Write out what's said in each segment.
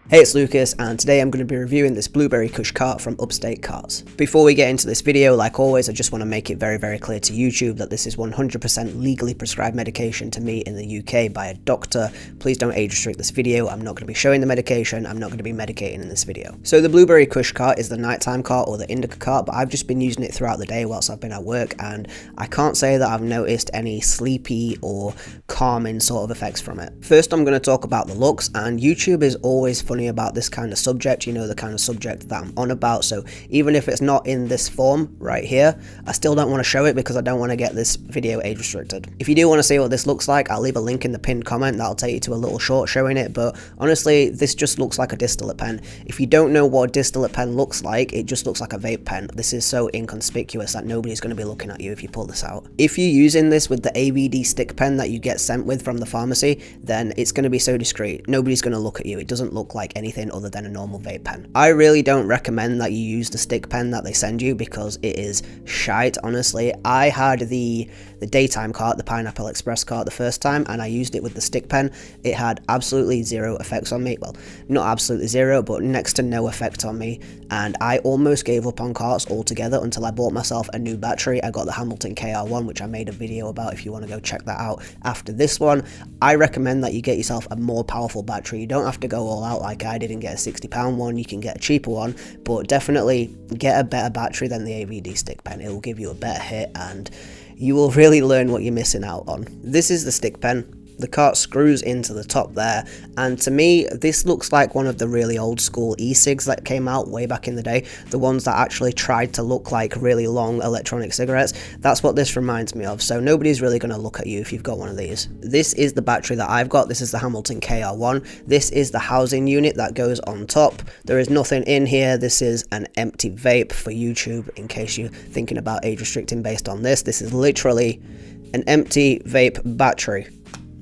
Hey, it's Lucas, and today I'm going to be reviewing this Blueberry Kush cart from Upstate Carts. Before we get into this video, like always, I just want to make it very clear to YouTube that this is 100% legally prescribed medication to me in the UK by a doctor. Please don't age restrict this video. I'm not going to be showing the medication. I'm not going to be medicating in this video. So the Blueberry Kush cart is the nighttime cart or the indica cart, but I've just been using it throughout the day whilst I've been at work, and I can't say that I've noticed any sleepy or calming sort of effects from it. First, I'm going to talk about the looks, and YouTube is always funny about this kind of subject, you know, the kind of subject that I'm on about. So even if it's not in this form right here, I still don't want to show it because I don't want to get this video age restricted. If you do want to see what this looks like, I'll leave a link in the pinned comment that'll take you to a little short showing it, but honestly, this just looks like a distillate pen. If you don't know what a distillate pen looks like, it just looks like a vape pen. This is so inconspicuous that nobody's going to be looking at you if you pull this out. If you're using this with the AVD stick pen that you get sent with from the pharmacy, then it's going to be so discreet. Nobody's going to look at you. It doesn't look like anything other than a normal vape pen. I really don't recommend that you use the stick pen that they send you because it is shite, honestly. I had the daytime cart, the Pineapple Express cart, the first time, and I used it with the stick pen. It had absolutely zero effects on me. Well, not absolutely zero, but next to no effect on me, and I almost gave up on carts altogether until I bought myself a new battery. I got the Hamilton KR1, which I made a video about if you want to go check that out after this one. I recommend that you get yourself a more powerful battery. You don't have to go all out like I did and get a £60 one. You can get a cheaper one, but definitely get a better battery than the AVD stick pen. It will give you a better hit, and you will really learn what you're missing out on. This is the stick pen. The cart screws into the top there, and to me this looks like one of the really old school e-cigs that came out way back in the day, the ones that actually tried to look like really long electronic cigarettes. That's what this reminds me of, so nobody's really going to look at you if you've got one of these. This is the battery that I've got. This is the Hamilton KR1. This is the housing unit that goes on top. There is nothing in here. This is an empty vape for YouTube, in case you're thinking about age restricting based on this. This is literally an empty vape battery.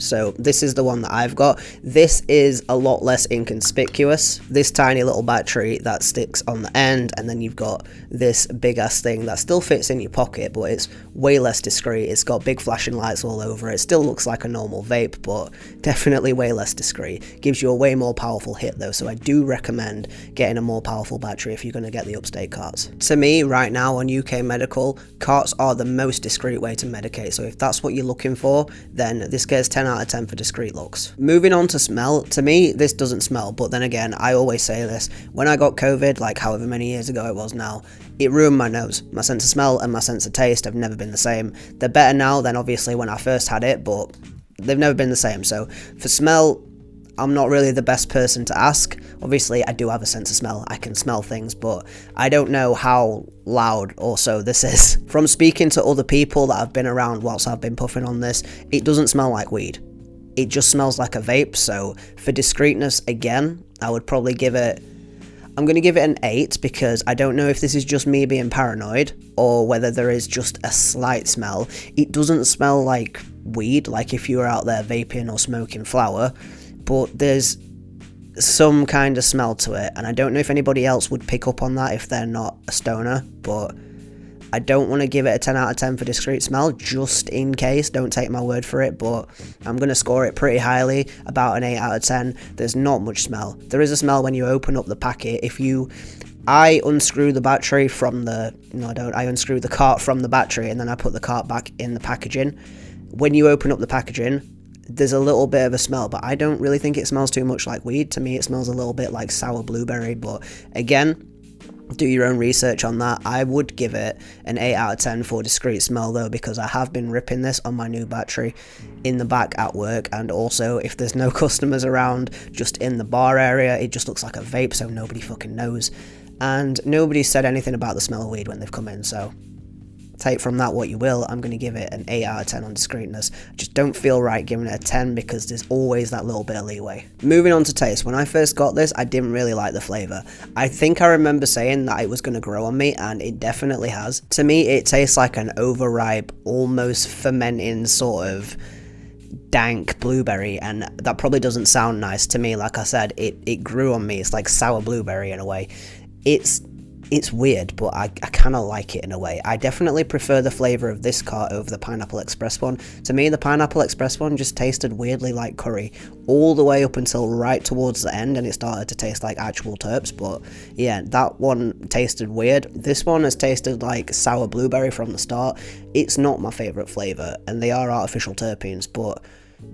So this is the one that I've got. This is a lot less inconspicuous. This tiny little battery that sticks on the end, and then you've got this big ass thing that still fits in your pocket, but it's way less discreet. It's got big flashing lights all over it. Still looks like a normal vape, but definitely way less discreet. Gives you a way more powerful hit though, so I do recommend getting a more powerful battery if you're going to get the Upstate carts. To me, right now on UK Medical, carts are the most discreet way to medicate, so if that's what you're looking for, then this gets 10 out of 10 for discreet looks. Moving on to smell, to me this doesn't smell, but then again, I always say this, when I got COVID, like however many years ago it was now, it ruined my nose. My sense of smell and my sense of taste have never been the same. They're better now than obviously when I first had it, but they've never been the same. So for smell, I'm not really the best person to ask. Obviously, I do have a sense of smell. I can smell things, but I don't know how loud also this is. From speaking to other people that I've been around whilst I've been puffing on this, it doesn't smell like weed. It just smells like a vape. So for discreetness, again, I would probably give it, I'm going to give it an 8 because I don't know if this is just me being paranoid or whether there is just a slight smell. It doesn't smell like weed, like if you were out there vaping or smoking flower, but there's some kind of smell to it, and I don't know if anybody else would pick up on that if they're not a stoner, but I don't want to give it a 10 out of 10 for discreet smell, just in case. Don't take my word for it, but I'm going to score it pretty highly, about an 8 out of 10. There's not much smell. There is a smell when you open up the packet. I unscrew the battery from the, no I don't, I unscrew the cart from the battery and then I put the cart back in the packaging. When you open up the packaging, there's a little bit of a smell, but I don't really think it smells too much like weed. To me, it smells a little bit like sour blueberry, but again, do your own research on that. I would give it an 8 out of 10 for discreet smell though, because I have been ripping this on my new battery in the back at work, and also if there's no customers around, just in the bar area, it just looks like a vape, so nobody fucking knows. And nobody said anything about the smell of weed when they've come in, so take from that what you will. I'm going to give it an 8 out of 10 on discreetness. I just don't feel right giving it a 10 because there's always that little bit of leeway. Moving on to taste. When I first got this, I didn't really like the flavour. I think I remember saying that it was going to grow on me, and it definitely has. To me, it tastes like an overripe, almost fermenting sort of dank blueberry, and that probably doesn't sound nice to me. Like I said, it grew on me. It's like sour blueberry in a way. It's it's weird, but I kind of like it in a way. I definitely prefer the flavour of this cart over the Pineapple Express one. To me, the Pineapple Express one just tasted weirdly like curry, all the way up until right towards the end, and it started to taste like actual terps, but yeah, that one tasted weird. This one has tasted like sour blueberry from the start. It's not my favourite flavour, and they are artificial terpenes, but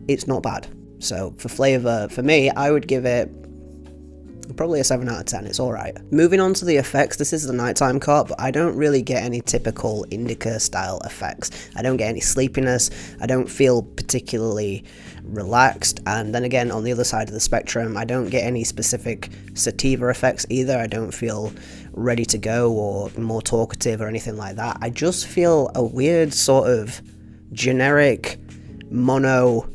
it's not bad. So for flavour, for me, I would give it probably a 7 out of 10, it's alright. Moving on to the effects, this is the nighttime cart, but I don't really get any typical indica style effects. I don't get any sleepiness, I don't feel particularly relaxed, and then again, on the other side of the spectrum, I don't get any specific sativa effects either. I don't feel ready to go or more talkative or anything like that. I just feel a weird sort of generic mono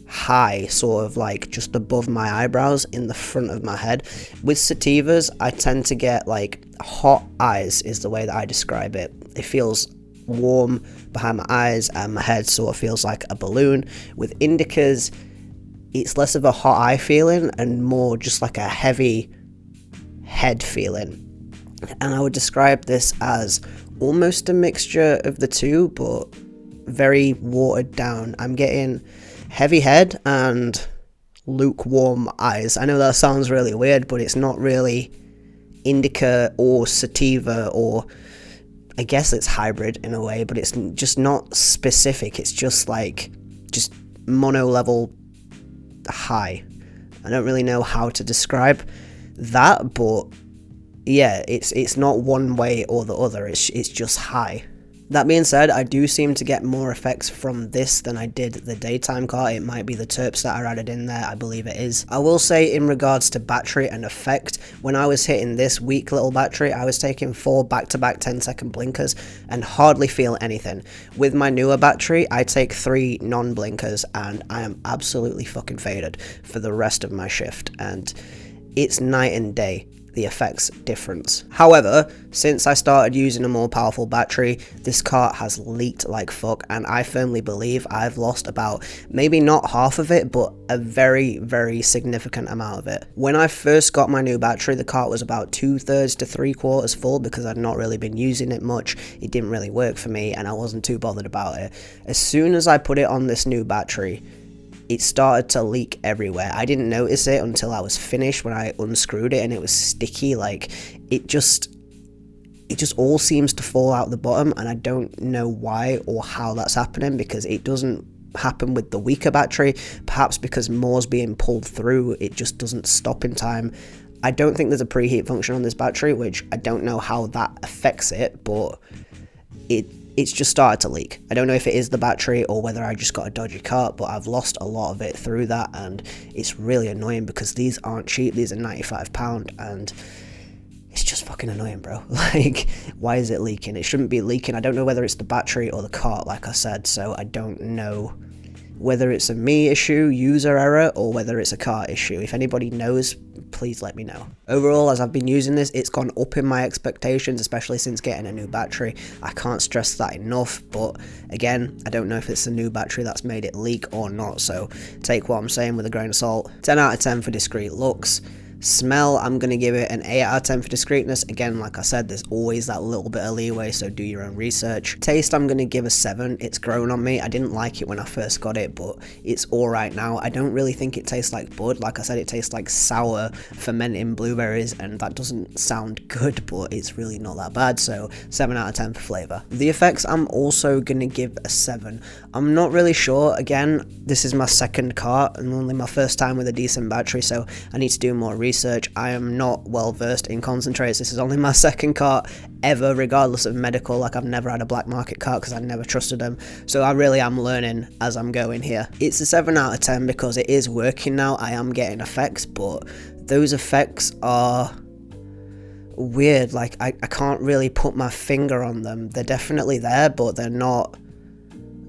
high, sort of like just above my eyebrows in the front of my head. With sativas, I tend to get like hot eyes is the way that I describe it. It feels warm behind my eyes and my head sort of feels like a balloon. With indicas, it's less of a hot eye feeling and more just like a heavy head feeling. And I would describe this as almost a mixture of the two, but very watered down. I'm getting heavy head and lukewarm eyes. I know that sounds really weird, but it's not really indica or sativa, or I guess it's hybrid in a way, but it's just not specific. It's just like just mono level high. I don't really know how to describe that, but yeah, it's not one way or the other. It's just high. That being said, I do seem to get more effects from this than I did the daytime cart. It might be the terps that are added in there, I believe it is. I will say in regards to battery and effect, when I was hitting this weak little battery, I was taking 4 back-to-back 10-second blinkers and hardly feel anything. With my newer battery, I take 3 non-blinkers and I am absolutely fucking faded for the rest of my shift, and it's night and day, the effects difference. However, since I started using a more powerful battery, this cart has leaked like fuck, and I firmly believe I've lost about, maybe not half of it, but a very, very significant amount of it. When I first got my new battery, the cart was about 2/3 to 3/4 full because I'd not really been using it much. It didn't really work for me and I wasn't too bothered about it. As soon as I put it on this new battery, it started to leak everywhere. I didn't notice it until I was finished when I unscrewed it, and it was sticky. Like, it just all seems to fall out the bottom, and I don't know why or how that's happening, because it doesn't happen with the weaker battery. Perhaps because more's being pulled through, it just doesn't stop in time. I don't think there's a preheat function on this battery, which I don't know how that affects it, but it's just started to leak. I don't know if it is the battery or whether I just got a dodgy cart, but I've lost a lot of it through that, and it's really annoying because these aren't cheap. These are £95, and it's just fucking annoying, bro. Like, why is it leaking? It shouldn't be leaking. I don't know whether it's the battery or the cart, like I said, so I don't know whether it's a me issue, user error, or whether it's a cart issue. If anybody knows, please let me know. Overall, as I've been using this, it's gone up in my expectations, especially since getting a new battery. I can't stress that enough, but again, I don't know if it's the new battery that's made it leak or not, so take what I'm saying with a grain of salt. 10 out of 10 for discreet looks. Smell, I'm going to give it an 8 out of 10 for discreetness. Again, like I said, there's always that little bit of leeway, so do your own research. Taste, I'm going to give a 7. It's grown on me. I didn't like it when I first got it, but it's alright now. I don't really think it tastes like bud. Like I said, it tastes like sour fermenting blueberries, and that doesn't sound good, but it's really not that bad, so 7 out of 10 for flavour. The effects, I'm also going to give a 7. I'm not really sure. Again, this is my second cart and only my first time with a decent battery, so I need to do more research. I am not well versed in concentrates. This is only my second cart ever, regardless of medical. Like, I've never had a black market cart because I never trusted them, so I really am learning as I'm going here. It's a 7 out of 10 because it is working now. I am getting effects, but those effects are weird. Like, I can't really put my finger on them. They're definitely there, but they're not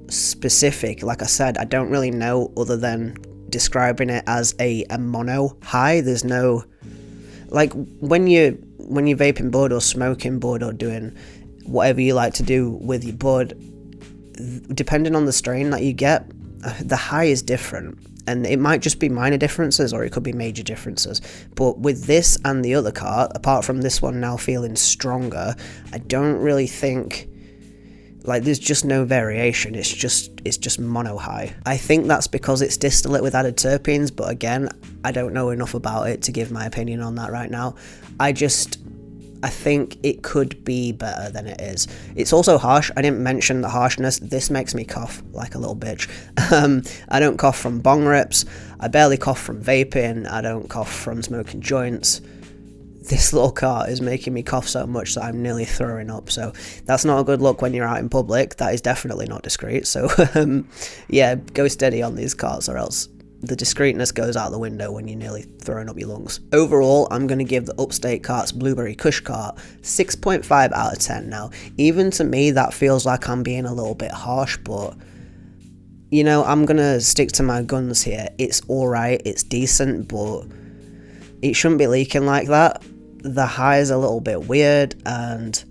specific. Like I said, I don't really know other than describing it as a mono high. There's no, like, when you're vaping bud or smoking bud or doing whatever you like to do with your bud, depending on the strain that you get, the high is different. And it might just be minor differences, or it could be major differences. But with this and the other cart, apart from this one now feeling stronger, I don't really think, like, there's just no variation. It's just mono high. I think that's because it's distillate with added terpenes, but again, I don't know enough about it to give my opinion on that right now. I think it could be better than it is. It's also harsh. I didn't mention the harshness. This makes me cough like a little bitch. I don't cough from bong rips. I barely cough from vaping. I don't cough from smoking joints. This little cart is making me cough so much that I'm nearly throwing up. So that's not a good look when you're out in public. That is definitely not discreet. So yeah, go steady on these carts, or else the discreetness goes out the window when you're nearly throwing up your lungs. Overall, I'm going to give the Upstate Carts Blueberry Kush cart 6.5 out of 10. Now, even to me, that feels like I'm being a little bit harsh, but you know, I'm going to stick to my guns here. It's alright, it's decent, but it shouldn't be leaking like that. The high is a little bit weird, and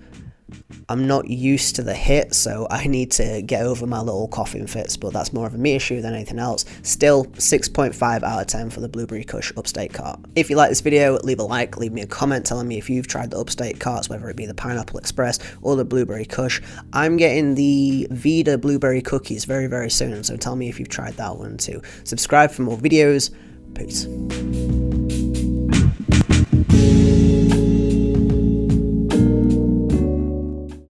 I'm not used to the hit, so I need to get over my little coughing fits, but that's more of a me issue than anything else. Still, 6.5 out of 10 for the Blueberry Kush Upstate cart. If you like this video, leave a like, leave me a comment telling me if you've tried the Upstate carts, whether it be the Pineapple Express or the Blueberry Kush. I'm getting the Vida Blueberry Cookies very, very soon, so tell me if you've tried that one too. Subscribe for more videos. Peace.